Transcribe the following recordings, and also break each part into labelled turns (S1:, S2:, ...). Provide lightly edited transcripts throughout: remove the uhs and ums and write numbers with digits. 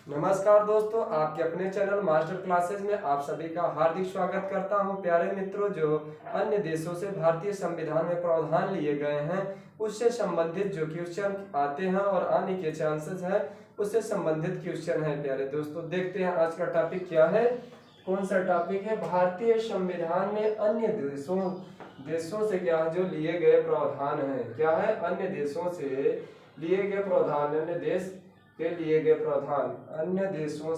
S1: नमस्कार दोस्तों, आपके अपने चैनल मास्टर क्लासेज में आप सभी का हार्दिक स्वागत करता हूं। प्यारे मित्रों, जो अन्य देशों से भारतीय संविधान में प्रावधान लिए गए हैं उससे संबंधित जो क्वेश्चन आते हैं और आने के चांसेस है उससे संबंधित क्वेश्चन है। प्यारे दोस्तों, देखते हैं आज का टॉपिक क्या है। कौन सा टॉपिक है? भारतीय संविधान में अन्य देशों से क्या जो लिए गए प्रावधान है। क्या है? अन्य देशों से लिए गए प्रावधान, अन्य देश के लिए गए प्रावधान, अन्य देशों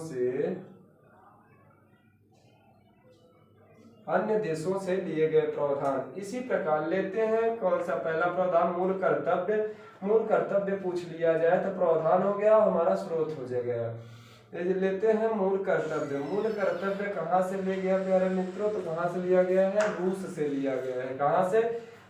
S1: से लिए गए प्रावधान। इसी प्रकार लेते हैं कौन सा पहला प्रावधान, मूल कर्तव्य। मूल कर्तव्य पूछ लिया जाए तो प्रावधान हो गया, हमारा स्रोत हो जाएगा। लेते हैं मूल कर्तव्य। मूल कर्तव्य कहाँ से ले गया प्यारे मित्रों? तो कहाँ से लिया गया है? रूस से लिया गया है। कहाँ से?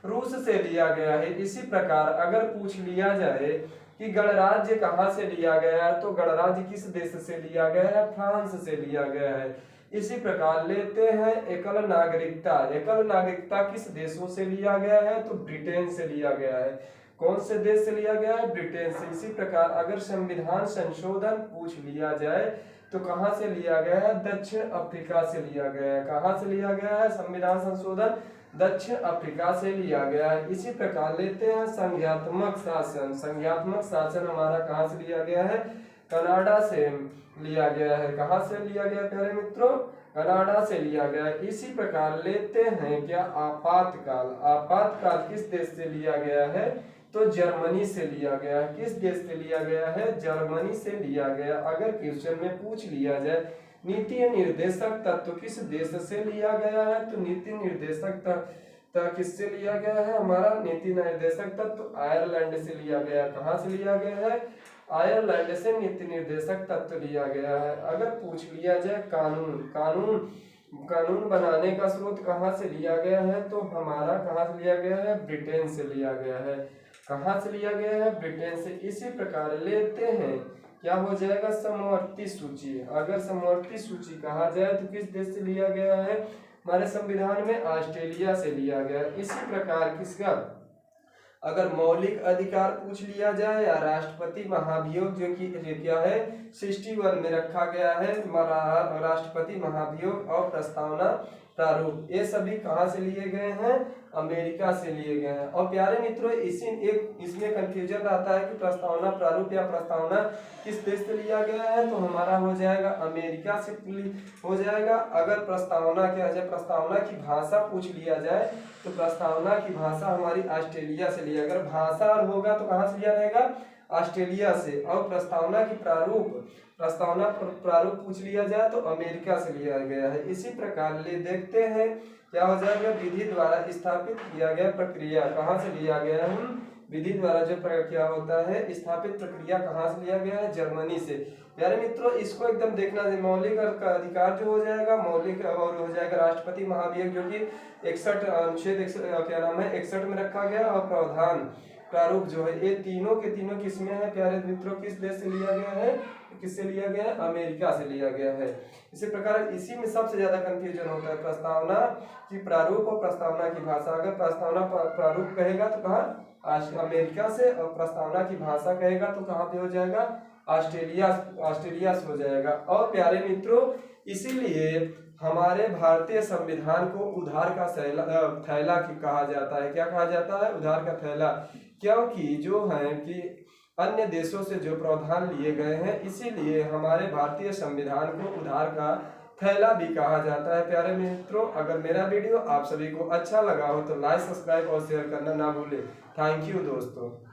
S1: रूस से लिया गया है। इसी प्रकार अगर पूछ लिया जाए कि गणराज्य कहाँ से लिया गया है, तो गणराज्य किस देश से लिया गया है? फ्रांस से लिया गया है। इसी प्रकार लेते हैं एकल नागरिकता। एकल नागरिकता किस देशों से लिया गया है? तो ब्रिटेन से लिया गया है। कौन से देश से लिया गया है? ब्रिटेन से। इसी प्रकार अगर संविधान संशोधन पूछ लिया जाए तो कहां से लिया गया है? दक्षिण अफ्रीका से लिया गया है। कहां से लिया गया है संविधान संशोधन? दक्षिण अफ्रीका से लिया गया है। इसी प्रकार लेते हैं संघात्मक शासन। संघात्मक शासन हमारा कहां से लिया गया है? कनाडा से लिया गया है। कहां से लिया गया प्यारे मित्रों? कनाडा से लिया गया है। इसी प्रकार लेते हैं क्या आपातकाल। आपातकाल किस देश से लिया गया है? तो जर्मनी से लिया गया है। किस देश से लिया गया है? जर्मनी से लिया गया। अगर क्वेश्चन में पूछ लिया जाए नीति निर्देशक तत्व किस देश से लिया गया है, तो नीति निर्देशक तत्व किससे लिया गया है? हमारा नीति निर्देशक तत्व आयरलैंड से लिया गया। कहां से लिया गया है? आयरलैंड से नीति निर्देशक तत्व लिया गया है। अगर पूछ लिया जाए कानून बनाने का स्रोत कहां से लिया गया है, तो हमारा कहां से लिया गया है? ब्रिटेन से लिया गया है। कहां से लिया गया है? ब्रिटेन से। इसी प्रकार लेते हैं क्या हो जाएगा? समवर्ती सूची। अगर समवर्ती सूची कहा जाए तो किस देश से लिया गया है? हमारे संविधान में ऑस्ट्रेलिया से लिया गया। इसी प्रकार किसका अगर मौलिक अधिकार पूछ लिया जाए या राष्ट्रपति महाभियोग, जो कि क्या है 61 में रखा गया है, राष्ट्रपति महाभियोग और प्रस्तावना प्रारूप, ये सभी कहां से लिए गए हैं? अमेरिका से लिए गए हैं। और प्यारे मित्रों, इसमें कंफ्यूजन रहता है कि प्रस्तावना प्रारूप या प्रस्तावना किस देश से लिया गया है, तो हमारा हो जाएगा अमेरिका से हो जाएगा। अगर प्रस्तावना प्रस्तावना की भाषा पूछ लिया जाए तो प्रस्तावना की भाषा हमारी ऑस्ट्रेलिया से लिया। अगर भाषा होगा तो कहां से लिया रहेगा? ऑस्ट्रेलिया से। और प्रस्तावना प्रारूप पूछ लिया जाए तो अमेरिका से लिया गया है। इसी प्रकार ले देखते हैं क्या हो जाएगा? विधि द्वारा स्थापित किया गया प्रक्रिया कहां से लिया गया है? विधि द्वारा जो प्रक्रिया होता है स्थापित प्रक्रिया कहां से लिया गया है? जर्मनी से। प्यारे मित्रों, इसको एकदम देखना है। मौलिक अधिकार जो हो जाएगा मौलिक और हो जाएगा राष्ट्रपति महाभियोग, जो कि 61 अनुच्छेद 61 में रखा गया। और प्रावधान प्रारूप जो है, ये तीनों के तीनों किसमें है प्यारे मित्रों? किस देश से लिया गया है? किससे लिया गया है? अमेरिका से लिया गया है। इसी प्रकार इसी में सबसे ज्यादा कंफ्यूजन होता है प्रस्तावना की प्रारूप और प्रस्तावना की भाषा। अगर प्रस्तावना प्रारूप कहेगा तो कहाँ? अमेरिका से। और प्रस्तावना की भाषा कहेगा तो कहाँ पे हो जाएगा? ऑस्ट्रेलिया से हो जाएगा। और प्यारे मित्रों, इसीलिए हमारे भारतीय संविधान को उधार का थैला कहा जाता है। क्या कहा जाता है? उधार का थैला। क्योंकि जो है कि अन्य देशों से जो प्रावधान लिए गए हैं, इसीलिए हमारे भारतीय संविधान को उधार का थैला भी कहा जाता है। प्यारे मित्रों, अगर मेरा वीडियो आप सभी को अच्छा लगा हो तो लाइक, सब्सक्राइब और शेयर करना ना भूलें। थैंक यू दोस्तों।